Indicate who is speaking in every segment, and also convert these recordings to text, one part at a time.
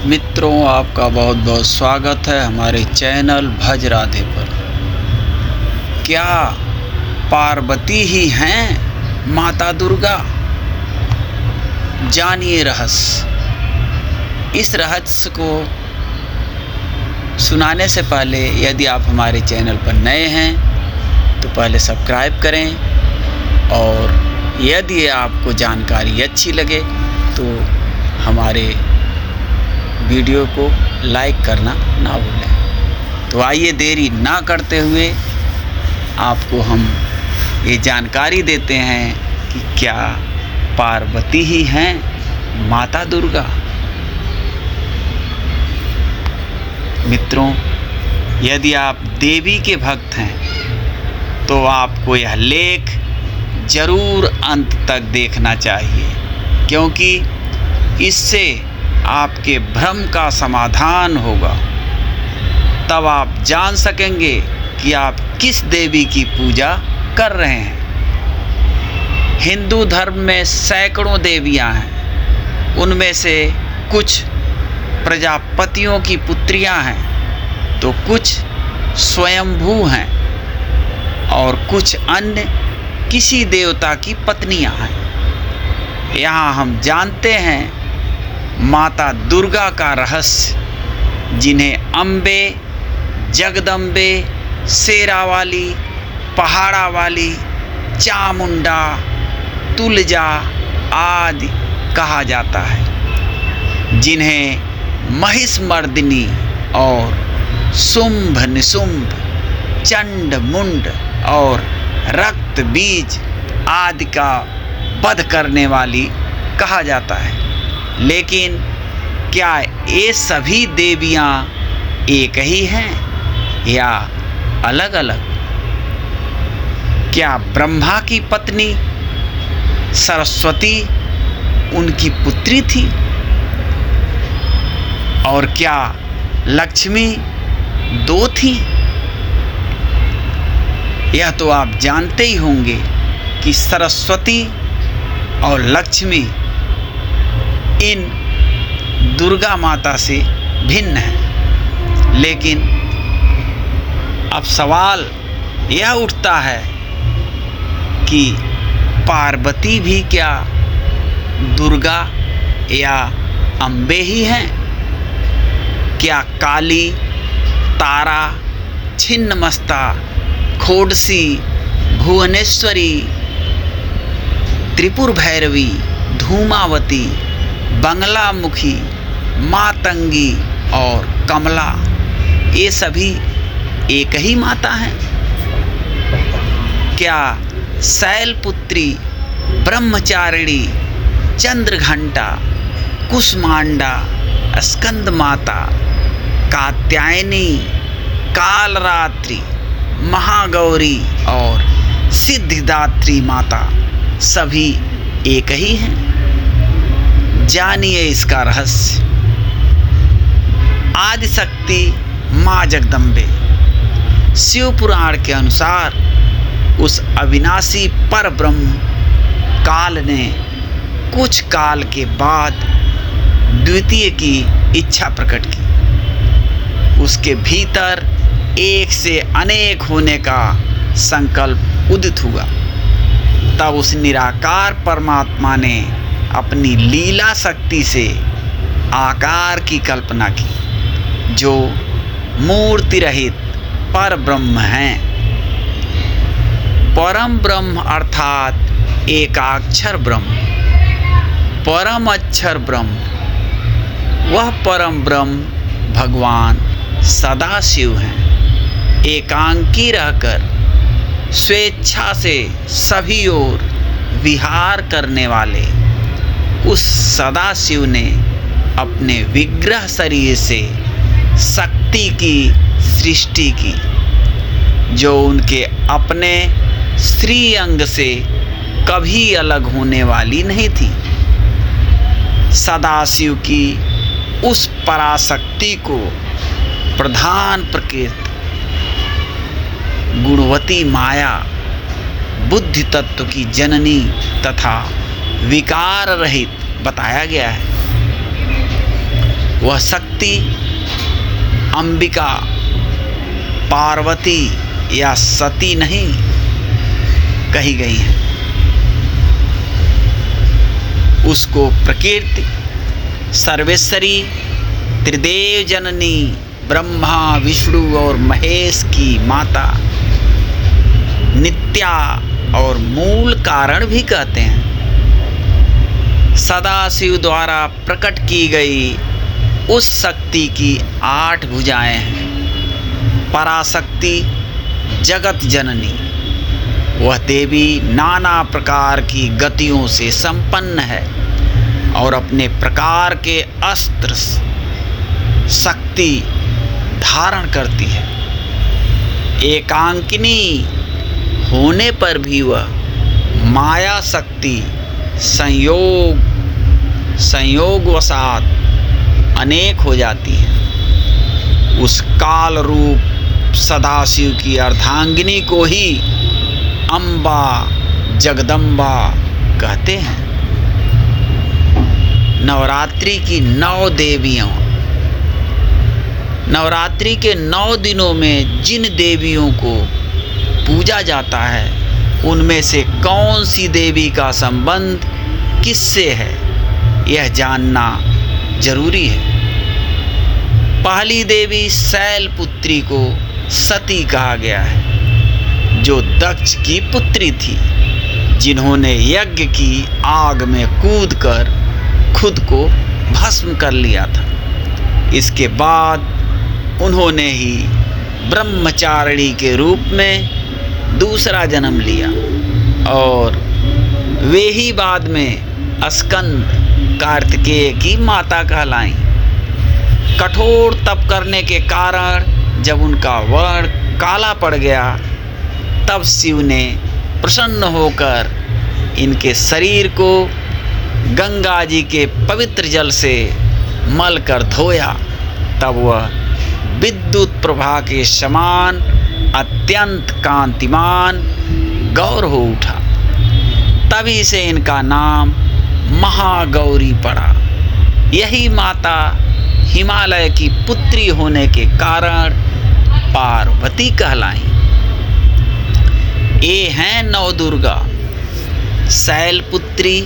Speaker 1: मित्रों, आपका बहुत बहुत स्वागत है हमारे चैनल भज राधे पर। क्या पार्वती ही हैं माता दुर्गा? जानिए रहस्य। इस रहस्य को सुनाने से पहले यदि आप हमारे चैनल पर नए हैं तो पहले सब्सक्राइब करें, और यदि आपको जानकारी अच्छी लगे तो हमारे वीडियो को लाइक करना ना भूलें। तो आइए देरी ना करते हुए आपको हम ये जानकारी देते हैं कि क्या पार्वती ही हैं माता दुर्गा। मित्रों, यदि आप देवी के भक्त हैं तो आपको यह लेख ज़रूर अंत तक देखना चाहिए, क्योंकि इससे आपके भ्रम का समाधान होगा। तब आप जान सकेंगे कि आप किस देवी की पूजा कर रहे हैं। हिंदू धर्म में सैकड़ों देवियां हैं। उनमें से कुछ प्रजापतियों की पुत्रियां हैं, तो कुछ स्वयंभू हैं, और कुछ अन्य किसी देवता की पत्नियां हैं। यहाँ हम जानते हैं माता दुर्गा का रहस्य, जिन्हें अम्बे, जगदम्बे, शेरावाली, पहाड़ा वाली, चामुंडा, तुलजा आदि कहा जाता है, जिन्हें महिषमर्दिनी और शुंभ निशुंभ, चंड मुंड और रक्त बीज आदि का वध करने वाली कहा जाता है। लेकिन क्या ये सभी देवियां एक ही हैं या अलग अलग? क्या ब्रह्मा की पत्नी सरस्वती उनकी पुत्री थी? और क्या लक्ष्मी दो थी? यह तो आप जानते ही होंगे कि सरस्वती और लक्ष्मी इन दुर्गा माता से भिन्न है। लेकिन अब सवाल यह उठता है कि पार्वती भी क्या दुर्गा या अम्बे ही हैं? क्या काली, तारा, छिन्नमस्ता, खोडसी, भुवनेश्वरी, त्रिपुर भैरवी, धूमावती, बंगलामुखी, मातंगी और कमला ये सभी एक ही माता हैं? क्या शैलपुत्री, ब्रह्मचारिणी, चंद्रघंटा, कुष्मांडा, स्कंद माता, कात्यायनी, कालरात्रि, महागौरी और सिद्धिदात्री माता सभी एक ही हैं? जानिए इसका रहस्य। आदिशक्ति माँ जगदम्बे। शिव पुराण के अनुसार उस अविनाशी पर ब्रह्म काल ने कुछ काल के बाद द्वितीय की इच्छा प्रकट की। उसके भीतर एक से अनेक होने का संकल्प उदित हुआ। तब उस निराकार परमात्मा ने अपनी लीला शक्ति से आकार की कल्पना की, जो मूर्ति रहित पर ब्रह्म हैं। परम ब्रह्म अर्थात एकाक्षर ब्रह्म, परम अक्षर ब्रह्म, वह परम ब्रह्म भगवान सदाशिव हैं। एकांकी रहकर स्वेच्छा से सभी ओर विहार करने वाले उस सदाशिव ने अपने विग्रह शरीर से शक्ति की सृष्टि की, जो उनके अपने श्री अंग से कभी अलग होने वाली नहीं थी। सदाशिव की उस पराशक्ति को प्रधान प्रकृति, गुणवती माया, बुद्धि तत्व की जननी तथा विकार रहित बताया गया है। वह शक्ति अंबिका, पार्वती या सती नहीं कही गई है। उसको प्रकृति, सर्वेश्वरी, त्रिदेव जननी, ब्रह्मा, विष्णु और महेश की माता, नित्या और मूल कारण भी कहते हैं। सदाशिव द्वारा प्रकट की गई उस शक्ति की 8 भुजाएं हैं। पराशक्ति, जगत जननी, वह देवी नाना प्रकार की गतियों से संपन्न है और अपने प्रकार के अस्त्र शक्ति धारण करती है। एकांकिनी होने पर भी वह माया शक्ति संयोगवशात अनेक हो जाती है। उस काल रूप सदाशिव की अर्धांगिनी को ही अम्बा, जगदम्बा कहते हैं। नवरात्रि की 9 देवियों, नवरात्रि के 9 दिनों में जिन देवियों को पूजा जाता है, उनमें से कौन सी देवी का संबंध किससे है, यह जानना जरूरी है। पहली देवी शैलपुत्री को सती कहा गया है, जो दक्ष की पुत्री थी, जिन्होंने यज्ञ की आग में कूदकर खुद को भस्म कर लिया था। इसके बाद उन्होंने ही ब्रह्मचारिणी के रूप में दूसरा जन्म लिया और वे ही बाद में स्कंद, कार्तिकेय की माता कहलाईं। कठोर तप करने के कारण जब उनका वर्ण काला पड़ गया, तब शिव ने प्रसन्न होकर इनके शरीर को गंगा जी के पवित्र जल से मल कर धोया। तब वह विद्युत प्रभा के समान अत्यंत कांतिमान गौर हो उठा। तभी से इनका नाम महागौरी पड़ा। यही माता हिमालय की पुत्री होने के कारण पार्वती कहलाई। ये हैं 9 दुर्गा: शैलपुत्री,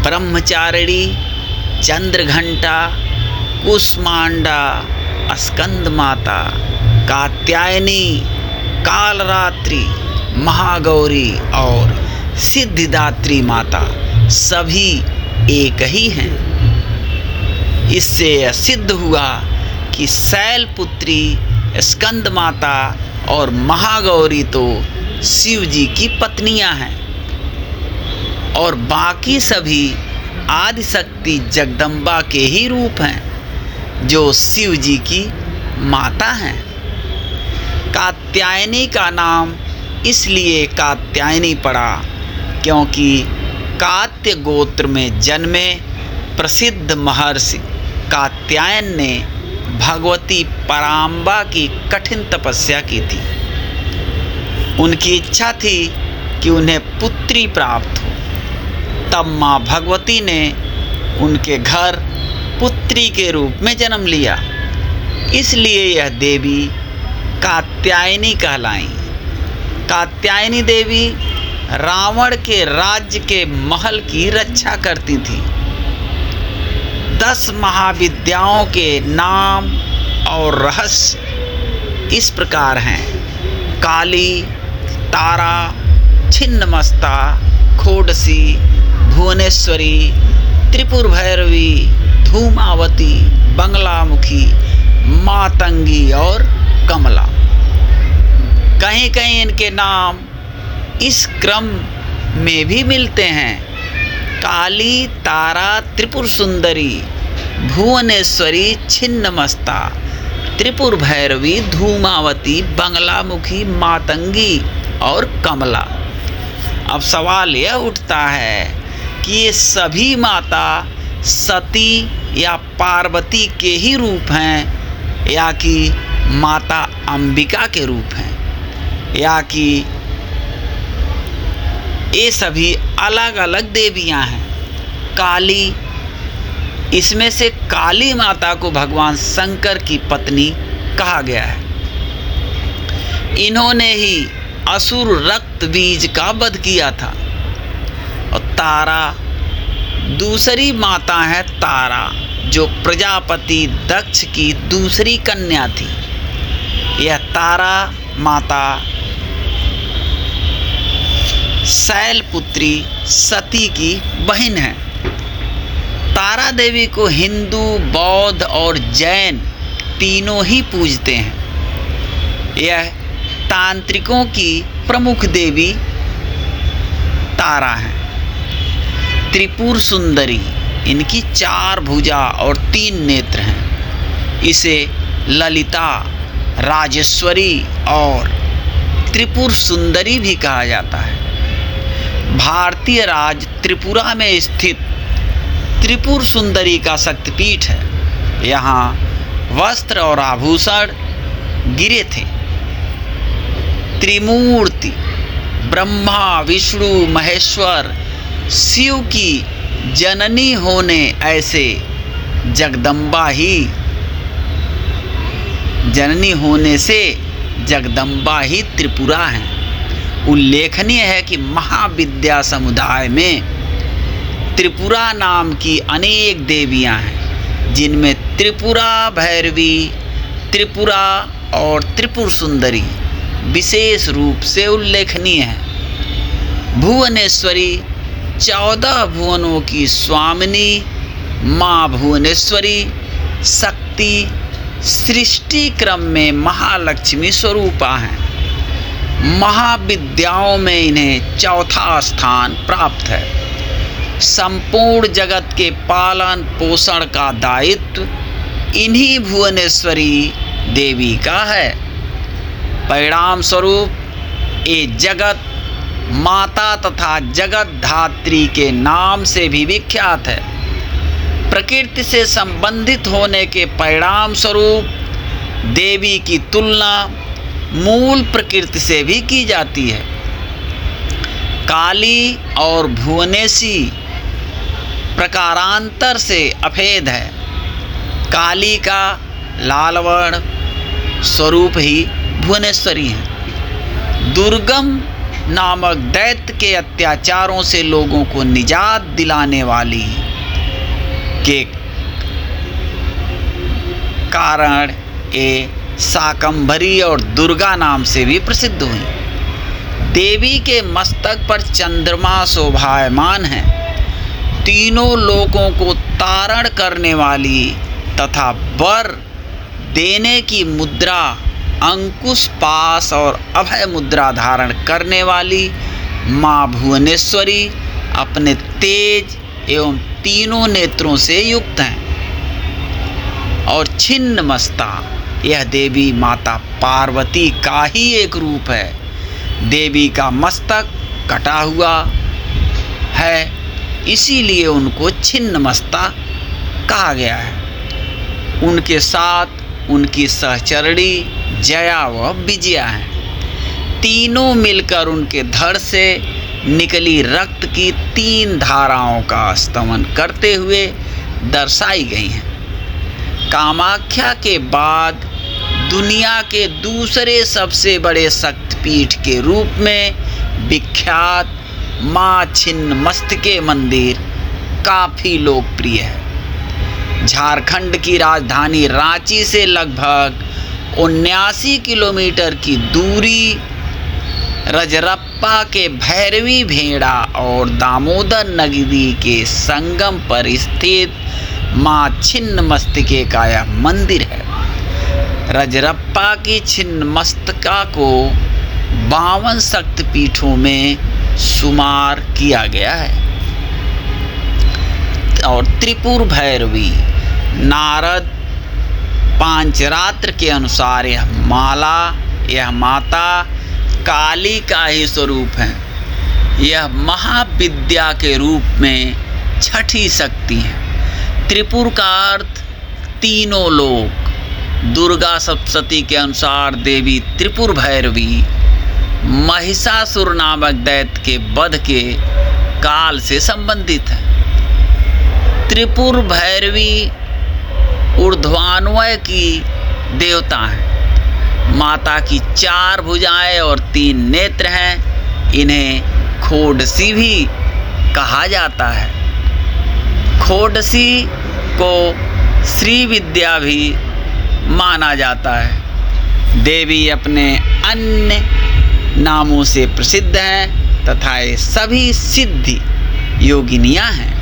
Speaker 1: ब्रह्मचारिणी, चंद्रघंटा, कुष्मांडा, स्कंद माता, कात्यायनी, कालरात्रि, महागौरी और सिद्धिदात्री माता सभी एक ही हैं। इससे यह सिद्ध हुआ कि शैलपुत्री, स्कंद माता और महागौरी तो शिव जी की पत्नियां हैं और बाकी सभी आदिशक्ति जगदम्बा के ही रूप हैं, जो शिव जी की माता हैं। कात्यायनी का नाम इसलिए कात्यायनी पड़ा क्योंकि कात्य गोत्र में जन्मे प्रसिद्ध महर्षि कात्यायन ने भगवती पराम्बा की कठिन तपस्या की थी। उनकी इच्छा थी कि उन्हें पुत्री प्राप्त हो। तब माँ भगवती ने उनके घर पुत्री के रूप में जन्म लिया, इसलिए यह देवी कात्यायनी कहलाई। कात्यायनी देवी रावण के राज्य के महल की रक्षा करती थी। 10 महाविद्याओं के नाम और रहस्य इस प्रकार हैं: काली, तारा, छिन्नमस्ता, खोडसी, भुवनेश्वरी, त्रिपुर भैरवी, धूमावती, बंगलामुखी, मातंगी और कमला। कहीं कहीं इनके नाम इस क्रम में भी मिलते हैं: काली, तारा, त्रिपुर सुंदरी, भुवनेश्वरी, छिन्नमस्ता, त्रिपुर भैरवी, धूमावती, बंगलामुखी, मातंगी और कमला। अब सवाल यह उठता है कि ये सभी माता सती या पार्वती के ही रूप हैं या कि माता अंबिका के रूप हैं, या कि ये सभी अलग अलग देवियां हैं। काली इसमें से काली माता को भगवान शंकर की पत्नी कहा गया है। इन्होंने ही असुर रक्त बीज का वध किया था। और तारा दूसरी माता है, तारा जो प्रजापति दक्ष की दूसरी कन्या थी। यह तारा माता शैलपुत्री सती की बहन है। तारा देवी को हिंदू, बौद्ध और जैन तीनों ही पूजते हैं। यह तांत्रिकों की प्रमुख देवी तारा है। त्रिपुर सुंदरी, इनकी 4 भुजा और 3 नेत्र हैं। इसे ललिता, राजेश्वरी और त्रिपुर सुंदरी भी कहा जाता है। भारतीय राज्य त्रिपुरा में स्थित त्रिपुर सुंदरी का शक्तिपीठ है। यहाँ वस्त्र और आभूषण गिरे थे। त्रिमूर्ति ब्रह्मा, विष्णु, महेश्वर, शिव की जननी होने ऐसे जगदम्बा ही जननी होने से जगदम्बा ही त्रिपुरा हैं। उल्लेखनीय है कि महाविद्या समुदाय में त्रिपुरा नाम की अनेक देवियां हैं, जिनमें त्रिपुरा भैरवी, त्रिपुरा और त्रिपुर सुंदरी विशेष रूप से उल्लेखनीय है। भुवनेश्वरी 14 भुवनों की स्वामिनी माँ भुवनेश्वरी शक्ति सृष्टि क्रम में महालक्ष्मी स्वरूपा हैं। महाविद्याओं में इन्हें 4था स्थान प्राप्त है। संपूर्ण जगत के पालन पोषण का दायित्व इन्हीं भुवनेश्वरी देवी का है। परिणाम स्वरूप ये जगत माता तथा जगत धात्री के नाम से भी विख्यात है। प्रकृति से संबंधित होने के परिणाम स्वरूप देवी की तुलना मूल प्रकृति से भी की जाती है। काली और भुवनेशी प्रकारांतर से अभेद है। काली का लाल वर्ण स्वरूप ही भुवनेश्वरी है। दुर्गम नामक दैत्य के अत्याचारों से लोगों को निजात दिलाने वाली के कारण ये शाकंभरी और दुर्गा नाम से भी प्रसिद्ध हुई। देवी के मस्तक पर चंद्रमा शोभायमान है। तीनों लोगों को तारण करने वाली तथा वर देने की मुद्रा, अंकुश, पास और अभय मुद्रा धारण करने वाली माँ भुवनेश्वरी अपने तेज एवं तीनों नेत्रों से युक्त हैं। और छिन्न मस्ता, यह देवी माता पार्वती का ही एक रूप है। देवी का मस्तक कटा हुआ है, इसीलिए उनको छिन्न मस्ता कहा गया है। उनके साथ उनकी सहचरणी जया व विजया हैं। तीनों मिलकर उनके धड़ से निकली रक्त की 3 धाराओं का स्तमन करते हुए दर्शाई गई हैं। कामाख्या के बाद दुनिया के दूसरे सबसे बड़े शक्तिपीठ के रूप में विख्यात माँ छिन्नमस्तिके मंदिर काफ़ी लोकप्रिय है। झारखंड की राजधानी रांची से लगभग 79 किलोमीटर की दूरी रजरप्पा के भैरवी भेड़ा और दामोदर नदी के संगम पर स्थित माँ छिन्नमस्तिके का यह मंदिर है। रजरप्पा की छिन्नमस्तिका को 52 शक्तिपीठों में शुमार किया गया है। और त्रिपुर भैरवी, नारद पांचरात्र के अनुसार यह माता काली का ही स्वरूप है। यह महाविद्या के रूप में छठी शक्ति है। त्रिपुर का अर्थ तीनों लोक। दुर्गा सप्तशती के अनुसार देवी त्रिपुर भैरवी महिषासुर नामक दैत्य के वध के काल से संबंधित है। त्रिपुर भैरवी ऊर्ध्वान्वय की देवता हैं। माता की 4 भुजाएं और 3 नेत्र हैं। इन्हें खोडसी भी कहा जाता है। खोडसी को श्री विद्या भी माना जाता है। देवी अपने अन्य नामों से प्रसिद्ध हैं तथा ये सभी सिद्धि योगिनियाँ हैं।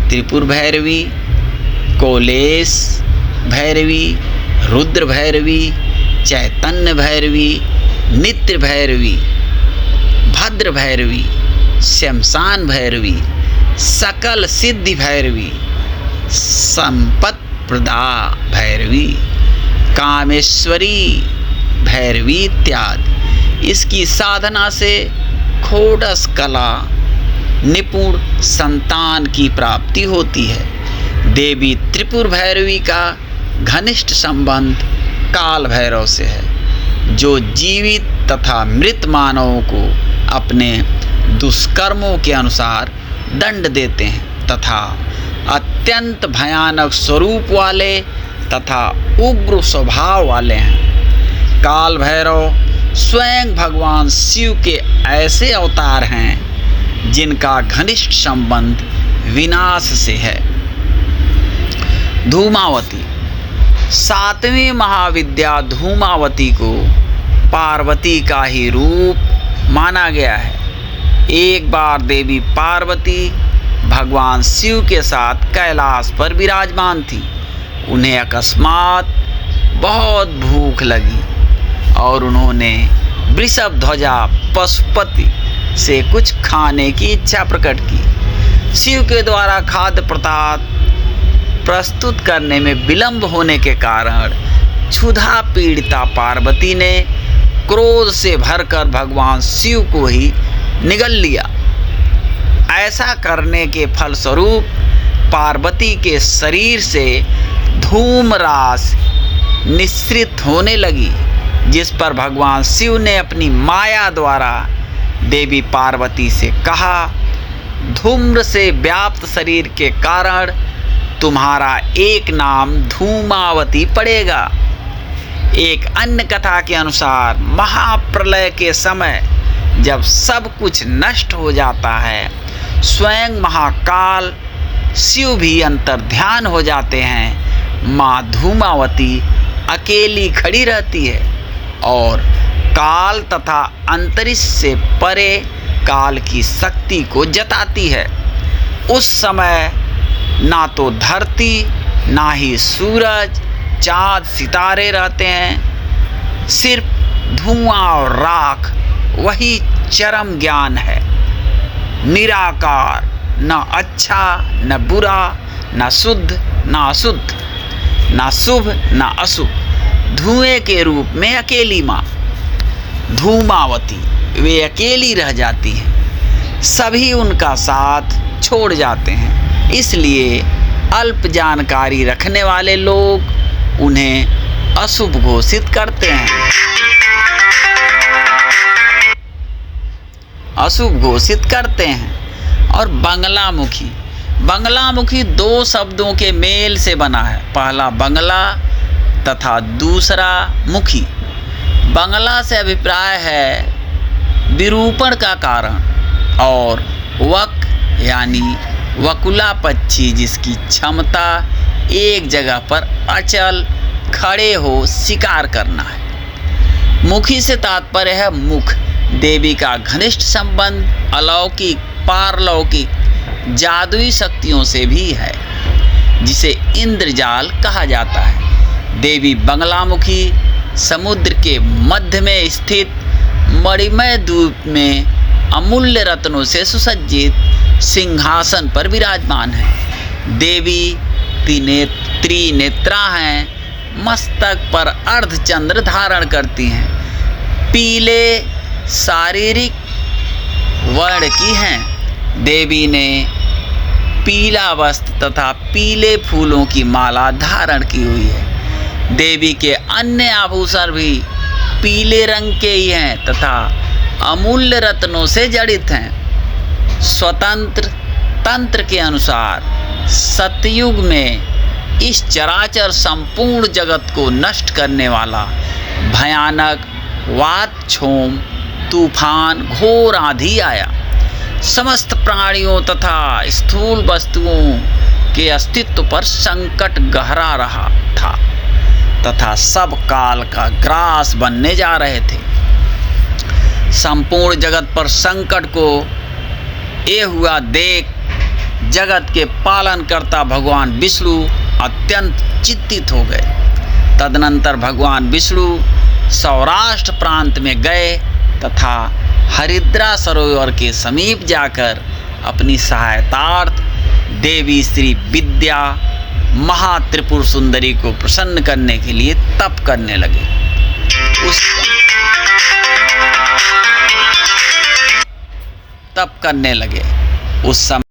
Speaker 1: त्रिपुर भैरवी, कोलेश भैरवी, रुद्र भैरवी, चैतन्य भैरवी, नित्य भैरवी, भद्र भैरवी, शमशान भैरवी, सकल सिद्धि भैरवी, संपत प्रदा भैरवी, कामेश्वरी भैरवी इत्यादि। इसकी साधना से खोडस कला निपुण संतान की प्राप्ति होती है। देवी त्रिपुर भैरवी का घनिष्ठ संबंध काल भैरव से है, जो जीवित तथा मृत मानवों को अपने दुष्कर्मों के अनुसार दंड देते हैं तथा अत्यंत भयानक स्वरूप वाले तथा उग्र स्वभाव वाले हैं। काल भैरव स्वयं भगवान शिव के ऐसे अवतार हैं जिनका घनिष्ठ संबंध विनाश से है। धूमावती, 7वीं महाविद्या धूमावती को पार्वती का ही रूप माना गया है। एक बार देवी पार्वती भगवान शिव के साथ कैलाश पर विराजमान थी। उन्हें अकस्मात बहुत भूख लगी और उन्होंने वृषभ ध्वजा पशुपति से कुछ खाने की इच्छा प्रकट की। शिव के द्वारा खाद्य पदार्थ प्रस्तुत करने में विलंब होने के कारण क्षुधा पीड़िता पार्वती ने क्रोध से भरकर भगवान शिव को ही निगल लिया। ऐसा करने के फलस्वरूप पार्वती के शरीर से धूम रास निस्सृत होने लगी, जिस पर भगवान शिव ने अपनी माया द्वारा देवी पार्वती से कहा, धूम्र से व्याप्त शरीर के कारण तुम्हारा एक नाम धूमावती पड़ेगा। एक अन्य कथा के अनुसार महाप्रलय के समय जब सब कुछ नष्ट हो जाता है, स्वयं महाकाल शिव भी अंतर्ध्यान हो जाते हैं। माँ धूमावती अकेली खड़ी रहती है और काल तथा अंतरिक्ष से परे काल की शक्ति को जताती है। उस समय ना तो धरती, ना ही सूरज, चाँद, सितारे रहते हैं। सिर्फ धुआं और राख, वही चरम ज्ञान है। निराकार, न अच्छा न बुरा, न शुद्ध न अशुद्ध, न शुभ न अशुभ, धुएं के रूप में अकेली माँ धूमावती वे अकेली रह जाती हैं। सभी उनका साथ छोड़ जाते हैं। इसलिए अल्प जानकारी रखने वाले लोग उन्हें अशुभ घोषित करते हैं। अशुभ घोषित करते हैं। और बंगलामुखी, बंगलामुखी 2 शब्दों के मेल से बना है। पहला बंगला तथा दूसरा मुखी। बंगला से अभिप्राय है विरूपण का कारण, और वक यानी वकुला पक्षी जिसकी क्षमता एक जगह पर अचल खड़े हो शिकार करना है। मुखी से तात्पर्य है मुख। देवी का घनिष्ठ संबंध अलौकिक, पारलौकिक, जादुई शक्तियों से भी है, जिसे इंद्रजाल कहा जाता है। देवी बंगलामुखी समुद्र के मध्य में स्थित मणिमय द्वीप में अमूल्य रत्नों से सुसज्जित सिंहासन पर विराजमान है। देवी त्रिनेत्रा हैं। मस्तक पर अर्धचंद्र धारण करती हैं। पीले शारीरिक वर्ण की हैं। देवी ने पीला वस्त्र तथा पीले फूलों की माला धारण की हुई है। देवी के अन्य आभूषण भी पीले रंग के ही हैं तथा अमूल्य रत्नों से जड़ित हैं। स्वतंत्र तंत्र के अनुसार सतयुग में इस चराचर संपूर्ण जगत को नष्ट करने वाला भयानक वात-क्षोम तूफान घोर आंधी आया। समस्त प्राणियों तथा स्थूल वस्तुओं के अस्तित्व पर संकट गहरा रहा था तथा सब काल का ग्रास बनने जा रहे थे। संपूर्ण जगत पर संकट को ये हुआ देख जगत के पालनकर्ता भगवान विष्णु अत्यंत चिंतित हो गए। तदनंतर भगवान विष्णु सौराष्ट्र प्रांत में गए तथा हरिद्रा सरोवर के समीप जाकर अपनी सहायतार्थ देवी श्री विद्या महात्रिपुर सुंदरी को प्रसन्न करने के लिए तप करने लगे। उस समय